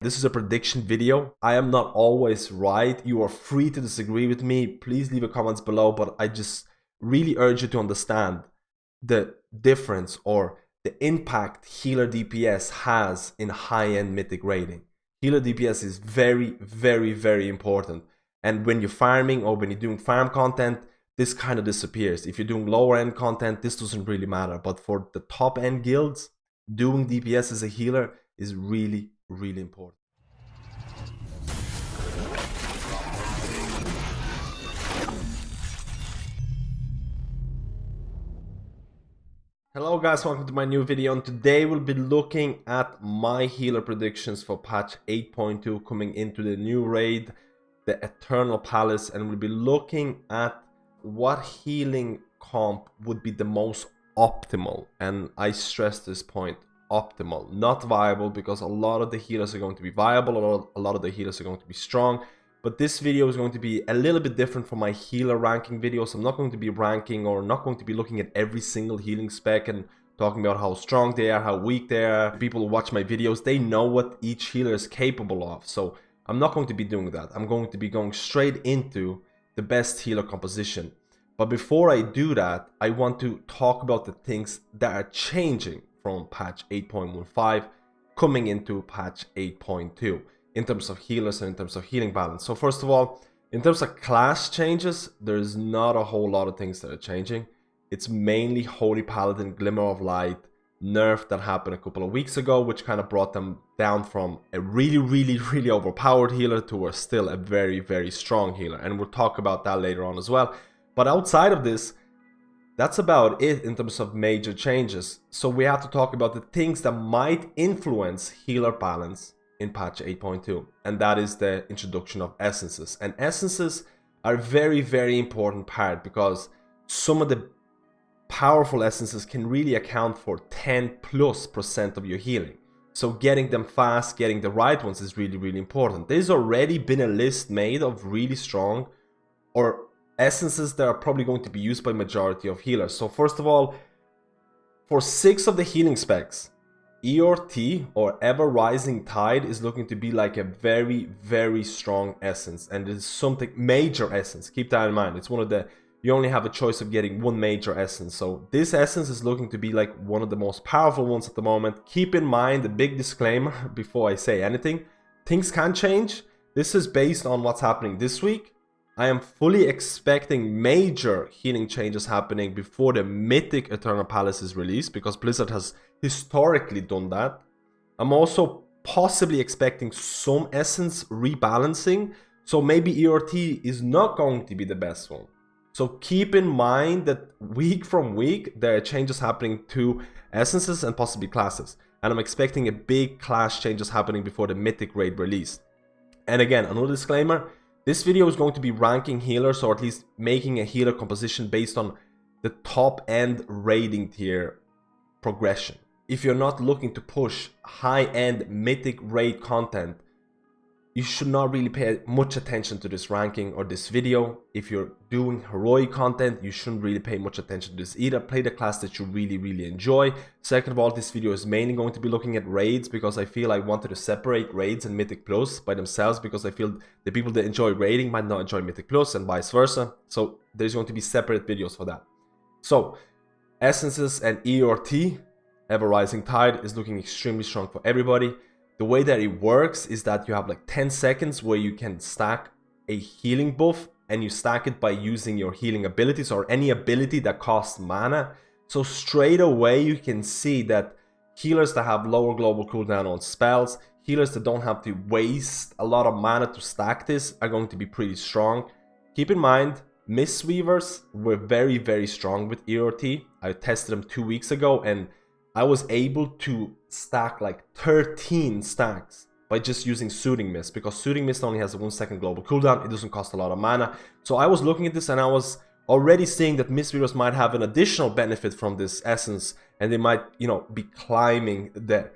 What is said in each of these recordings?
This is a prediction video. I am not always right. You are free to disagree with me. Please leave your comments below, but I just really urge you to understand the difference or the impact healer DPS has in high-end mythic raiding. Healer DPS is very, very, very important. And when you're farming or when you're doing farm content, this kind of disappears. If you're doing lower end content, this doesn't really matter. But for the top end guilds, doing DPS as a healer is really, really important. Hello guys, welcome to my new video, and today we'll be looking at my healer predictions for patch 8.2 coming into the new raid, the Eternal Palace, and we'll be looking at what healing comp would be the most optimal. And I stress this point, optimal, not viable, because a lot of the healers are going to be viable, a lot of the healers are going to be strong. But this video is going to be a little bit different from my healer ranking videos. I'm not going to be ranking or not going to be looking at every single healing spec and talking about how strong they are, how weak they are. People who watch my videos, they know what each healer is capable of. So I'm not going to be doing that. I'm going to be going straight into the best healer composition. But before I do that, I want to talk about the things that are changing from patch 8.15 coming into patch 8.2. in terms of healers and in terms of healing balance. So first of all, in terms of class changes, there's not a whole lot of things that are changing. It's mainly Holy Paladin, Glimmer of Light, nerf that happened a couple of weeks ago, which kind of brought them down from a really overpowered healer to a still a very strong healer. And we'll talk about that later on as well. But outside of this, that's about it in terms of major changes. So we have to talk about the things that might influence healer balance in patch 8.2, and that is the introduction of essences. And essences are a very important part, because some of the powerful essences can really account for 10+% of your healing. So getting them fast, getting the right ones is really important. There's already been a list made of really strong or essences that are probably going to be used by majority of healers. So first of all, for 6 of the healing specs, ERT or Ever Rising Tide is looking to be like a very strong essence, and it is something major essence. Keep that in mind. It's one of the, you only have a choice of getting one major essence. So this essence is looking to be like one of the most powerful ones at the moment. Keep in mind the big disclaimer before I say anything. Things can change. This is based on what's happening this week. I am fully expecting major healing changes happening before the Mythic Eternal Palace is released, because Blizzard has historically done that. I'm also possibly expecting some essence rebalancing, so maybe ERT is not going to be the best one. So keep in mind that week from week there are changes happening to essences and possibly classes, and I'm expecting a big class changes happening before the Mythic raid release. And again, another disclaimer, this video is going to be ranking healers, or at least making a healer composition based on the top end raiding tier progression. If you're not looking to push high-end mythic raid content, you should not really pay much attention to this ranking or this video. If you're doing heroic content, you shouldn't really pay much attention to this either. Play the class that you really enjoy. Second of all, this video is mainly going to be looking at raids, because I feel I wanted to separate raids and Mythic Plus by themselves, because I feel the people that enjoy raiding might not enjoy Mythic Plus and vice versa. So there's going to be separate videos for that. So essences and ERT, Ever Rising Tide, is looking extremely strong for everybody. The way that it works is that you have like 10 seconds where you can stack a healing buff, and you stack it by using your healing abilities or any ability that costs mana. So straight away you can see that healers that have lower global cooldown on spells, healers that don't have to waste a lot of mana to stack this, are going to be pretty strong. Keep in mind, Mistweavers were very strong with ERT. I tested them 2 weeks ago, and I was able to stack like 13 stacks by just using Soothing Mist, because Soothing Mist only has a 1 second global cooldown. It doesn't cost a lot of mana. So I was looking at this and I was already seeing that Mistweavers might have an additional benefit from this essence, and they might, you know, be climbing the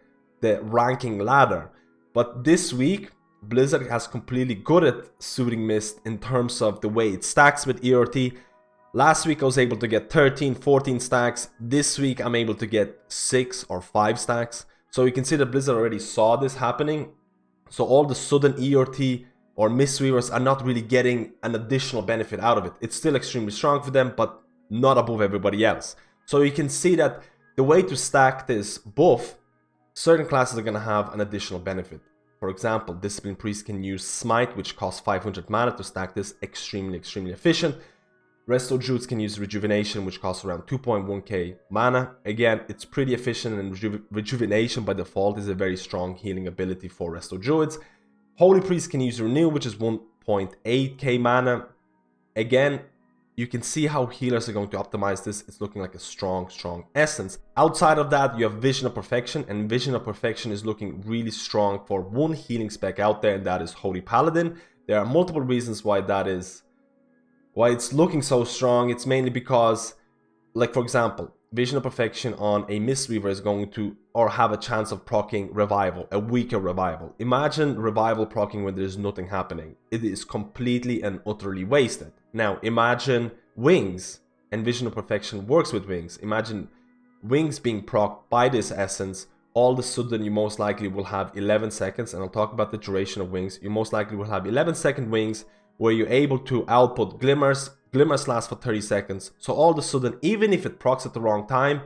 ranking ladder. But this week, Blizzard has completely gutted Soothing Mist in terms of the way it stacks with ERT. Last week I was able to get 13, 14 stacks. This week I'm able to get 6 or 5 stacks. So you can see that Blizzard already saw this happening. So all the sudden ERT or Mistweavers are not really getting an additional benefit out of it. It's still extremely strong for them, but not above everybody else. So you can see that the way to stack this buff, certain classes are going to have an additional benefit. For example, Discipline Priest can use Smite, which costs 500 mana to stack this, extremely efficient. Resto Druids can use Rejuvenation, which costs around 2.1k mana. Again, it's pretty efficient, and Rejuvenation by default is a very strong healing ability for Resto Druids. Holy Priest can use Renew, which is 1.8k mana. Again, you can see how healers are going to optimize this. It's looking like a strong essence. Outside of that, you have Vision of Perfection, and Vision of Perfection is looking really strong for one healing spec out there, and that is Holy Paladin. There are multiple reasons why it's looking so strong. It's mainly because, like for example, Vision of Perfection on a Mistweaver is going to have a chance of proccing Revival, a weaker Revival. Imagine Revival proccing when there's nothing happening. It is completely and utterly wasted. Now imagine Wings, and Vision of Perfection works with Wings. Imagine Wings being procced by this essence. All of a sudden you most likely will have 11 seconds, and I'll talk about the duration of Wings. You most likely will have 11-second Wings where you're able to output Glimmers. Glimmers last for 30 seconds. So all of a sudden, even if it procs at the wrong time,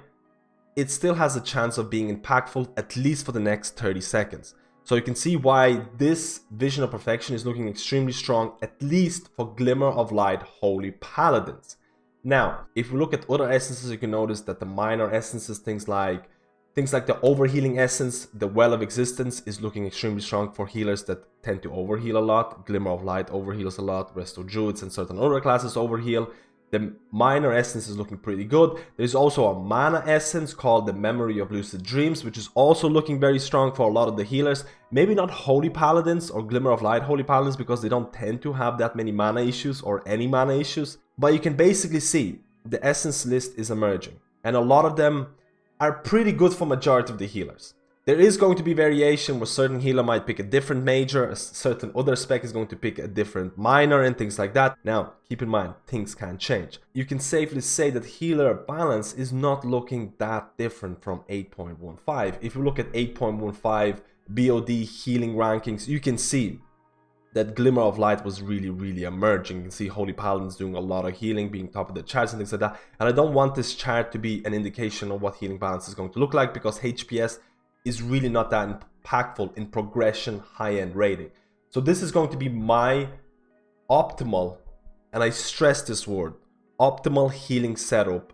it still has a chance of being impactful at least for the next 30 seconds. So you can see why this Vision of Perfection is looking extremely strong, at least for Glimmer of Light Holy Paladins. Now, if we look at other essences, you can notice that the minor essences, things like the Overhealing Essence, the Well of Existence, is looking extremely strong for healers that tend to overheal a lot. Glimmer of Light overheals a lot. Resto Druids and certain other classes overheal. The minor essence is looking pretty good. There's also a mana essence called the Memory of Lucid Dreams, which is also looking very strong for a lot of the healers. Maybe not Holy Paladins or Glimmer of Light Holy Paladins, because they don't tend to have that many mana issues or any mana issues. But you can basically see the essence list is emerging, and a lot of them are pretty good for majority of the healers. There is going to be variation where certain healer might pick a different major, a certain other spec is going to pick a different minor and things like that. Now, keep in mind, things can change. You can safely say that healer balance is not looking that different from 8.15. If you look at 8.15 BOD healing rankings, you can see that Glimmer of Light was really emerging. You can see Holy Paladins doing a lot of healing, being top of the charts and things like that. And I don't want this chart to be an indication of what healing balance is going to look like, because HPS is really not that impactful in progression high-end rating. So this is going to be my optimal, and I stress this word, optimal healing setup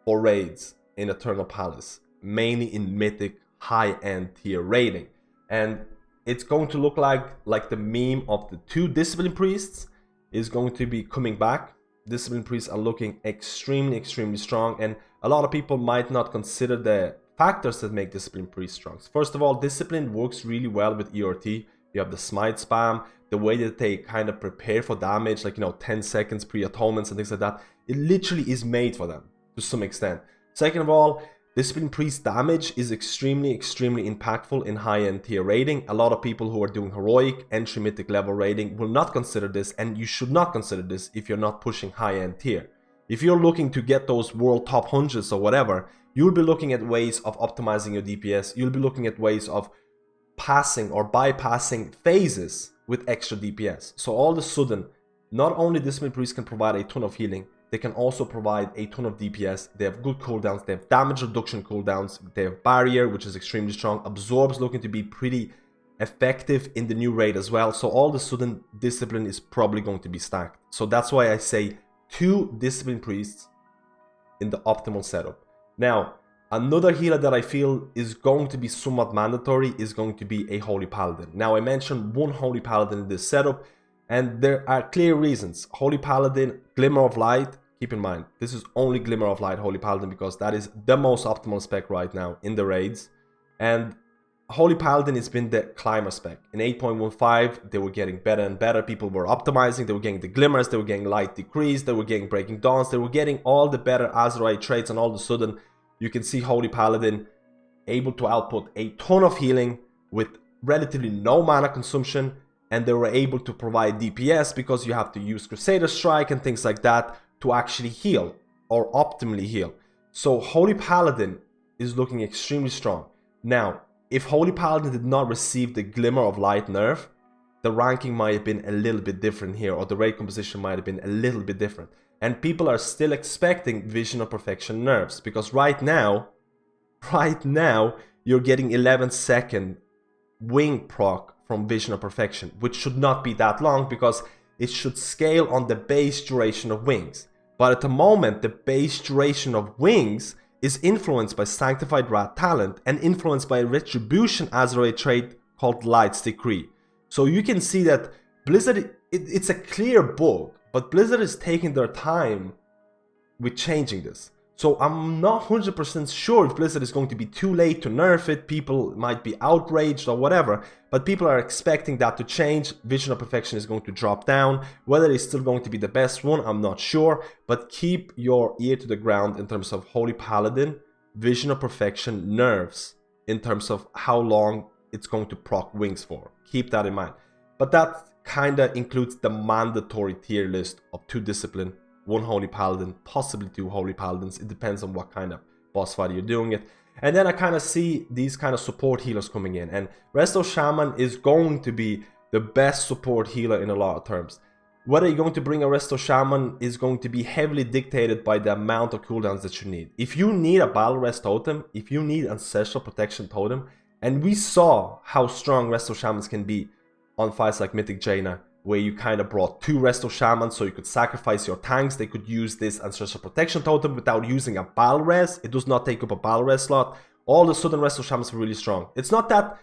for raids in Eternal Palace, mainly in Mythic high-end tier rating. And it's going to look like the meme of the two Discipline Priests is going to be coming back. Discipline Priests are looking extremely strong, and a lot of people might not consider the factors that make Discipline Priest strong. First of all, Discipline works really well with ERT. You have the Smite spam, the way that they kind of prepare for damage, like, 10 seconds pre-atonements and things like that. It literally is made for them to some extent. Second of all, Discipline Priest damage is extremely impactful in high-end tier rating. A lot of people who are doing heroic, entry mythic level rating will not consider this, and you should not consider this if you're not pushing high-end tier. If you're looking to get those world top 100s or whatever, you'll be looking at ways of optimizing your DPS. You'll be looking at ways of passing or bypassing phases with extra DPS. So all of a sudden, not only Discipline Priest can provide a ton of healing, they can also provide a ton of DPS. They have good cooldowns, they have damage reduction cooldowns, they have Barrier, which is extremely strong. Absorb's looking to be pretty effective in the new raid as well. So all of a sudden, Discipline is probably going to be stacked. So that's why I say 2 Discipline Priests in the optimal setup. Now, another healer that I feel is going to be somewhat mandatory is going to be a Holy Paladin. Now, I mentioned one Holy Paladin in this setup, and there are clear reasons. Holy Paladin, Glimmer of Light, keep in mind, this is only Glimmer of Light Holy Paladin because that is the most optimal spec right now in the raids. And Holy Paladin has been the climber spec. In 8.15, they were getting better and better. People were optimizing, they were getting the Glimmers, they were getting Light Decrease, they were getting Breaking Dawns, they were getting all the better Azeroth traits, and all of a sudden, you can see Holy Paladin able to output a ton of healing with relatively no mana consumption, and they were able to provide DPS because you have to use Crusader Strike and things like that to actually heal or optimally heal. So Holy Paladin is looking extremely strong. Now, if Holy Paladin did not receive the Glimmer of Light nerf, the ranking might have been a little bit different here, or the raid composition might have been a little bit different. And people are still expecting Vision of Perfection nerfs, because right now, you're getting 11-second wing proc from Vision of Perfection, which should not be that long because it should scale on the base duration of wings. But at the moment, the base duration of wings is influenced by Sanctified Rat talent and influenced by a Retribution Azeroth trait called Light's Decree. So you can see that Blizzard, it's a clear bug, but Blizzard is taking their time with changing this. So I'm not 100% sure if Blizzard is going to be too late to nerf it. People might be outraged or whatever, but people are expecting that to change. Vision of Perfection is going to drop down. Whether it's still going to be the best one, I'm not sure, but keep your ear to the ground in terms of Holy Paladin, Vision of Perfection nerfs in terms of how long it's going to proc wings for. Keep that in mind. But that kind of includes the mandatory tier list of 2 discipline, 1 Holy Paladin, possibly 2 Holy Paladins. It depends on what kind of boss fight you're doing it. And then I kind of see these kind of support healers coming in. And Resto Shaman is going to be the best support healer in a lot of terms. Whether you're going to bring a Resto Shaman is going to be heavily dictated by the amount of cooldowns that you need. If you need a Battle Rest Totem, if you need Ancestral Protection Totem, and we saw how strong Resto Shamans can be on fights like Mythic Jaina, where you kind of brought 2 Resto Shamans so you could sacrifice your tanks. They could use this Ancestral Protection Totem without using a Battle Res. It does not take up a Battle Res slot. All of a sudden Resto Shamans are really strong. It's not that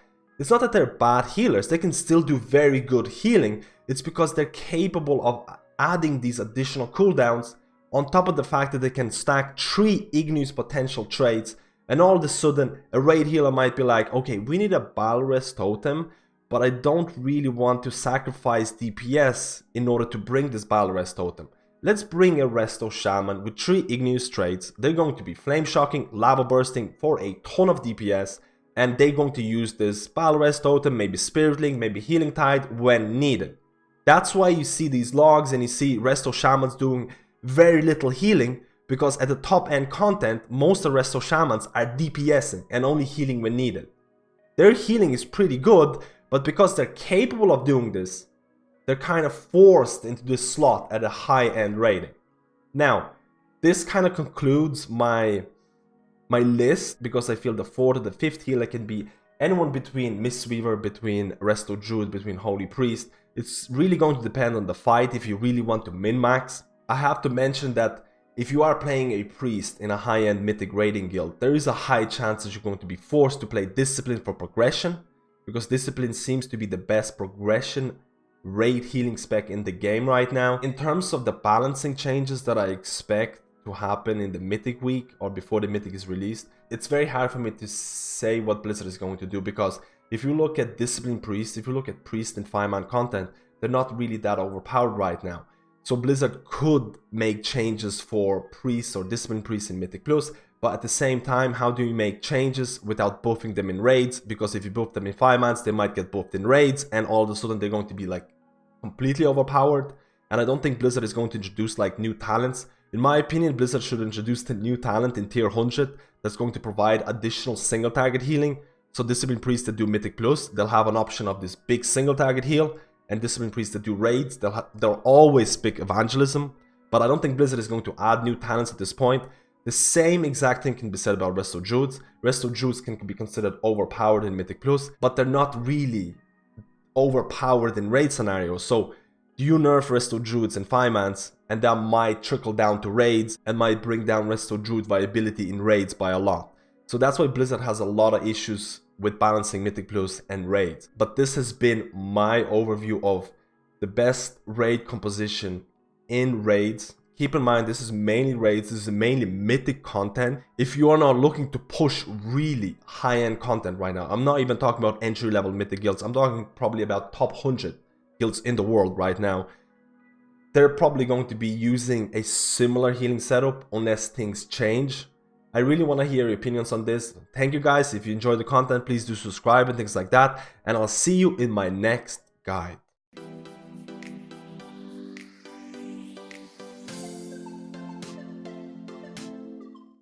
they're bad healers. They can still do very good healing. It's because they're capable of adding these additional cooldowns on top of the fact that they can stack 3 Igneous potential traits. And all of a sudden a raid healer might be like, okay, we need a Battle Res Totem, but I don't really want to sacrifice DPS in order to bring this Battle Rest Totem. Let's bring a Resto Shaman with 3 Igneous traits. They're going to be Flame Shocking, Lava Bursting for a ton of DPS, and they're going to use this Battle Rest Totem, maybe Spirit Link, maybe Healing Tide when needed. That's why you see these logs and you see Resto Shamans doing very little healing, because at the top end content, most of Resto Shamans are DPSing and only healing when needed. Their healing is pretty good, but because they're capable of doing this, they're kind of forced into this slot at a high-end rating. Now, this kind of concludes my list, because I feel the 4th or the 5th healer can be anyone between Mistweaver, between Resto Druid, between Holy Priest. It's really going to depend on the fight if you really want to min-max. I have to mention that if you are playing a priest in a high-end mythic raiding guild, there is a high chance that you're going to be forced to play Discipline for progression, because Discipline seems to be the best progression raid healing spec in the game right now. In terms of the balancing changes that I expect to happen in the Mythic week or before the Mythic is released, it's very hard for me to say what Blizzard is going to do, because if you look at Discipline Priest, if you look at Priest and 5-man content, they're not really that overpowered right now. So Blizzard could make changes for Priests or Discipline Priests in Mythic Plus, but at the same time, how do you make changes without buffing them in raids? Because if you buff them in 5-mans, they might get buffed in raids, and all of a sudden they're going to be like completely overpowered. And I don't think Blizzard is going to introduce like new talents. In my opinion, Blizzard should introduce the new talent in tier 100 that's going to provide additional single target healing. So Discipline Priests that do Mythic Plus, they'll have an option of this big single target heal, and Discipline Priests that do raids, they'll always pick Evangelism. But I don't think Blizzard is going to add new talents at this point. The same exact thing can be said about Resto Druids. Resto Druids can be considered overpowered in Mythic Plus, but they're not really overpowered in raid scenarios. So you nerf Resto Druids in 5-mans, and that might trickle down to raids and might bring down Resto Druid viability in raids by a lot. So that's why Blizzard has a lot of issues with balancing Mythic Plus and raids. But this has been my overview of the best raid composition in raids. Keep in mind, this is mainly raids, this is mainly mythic content. If you are not looking to push really high-end content right now, I'm not even talking about entry-level mythic guilds, I'm talking probably about top 100 guilds in the world right now. They're probably going to be using a similar healing setup unless things change. I really want to hear your opinions on this. Thank you guys. If you enjoyed the content, please do subscribe and things like that. And I'll see you in my next guide.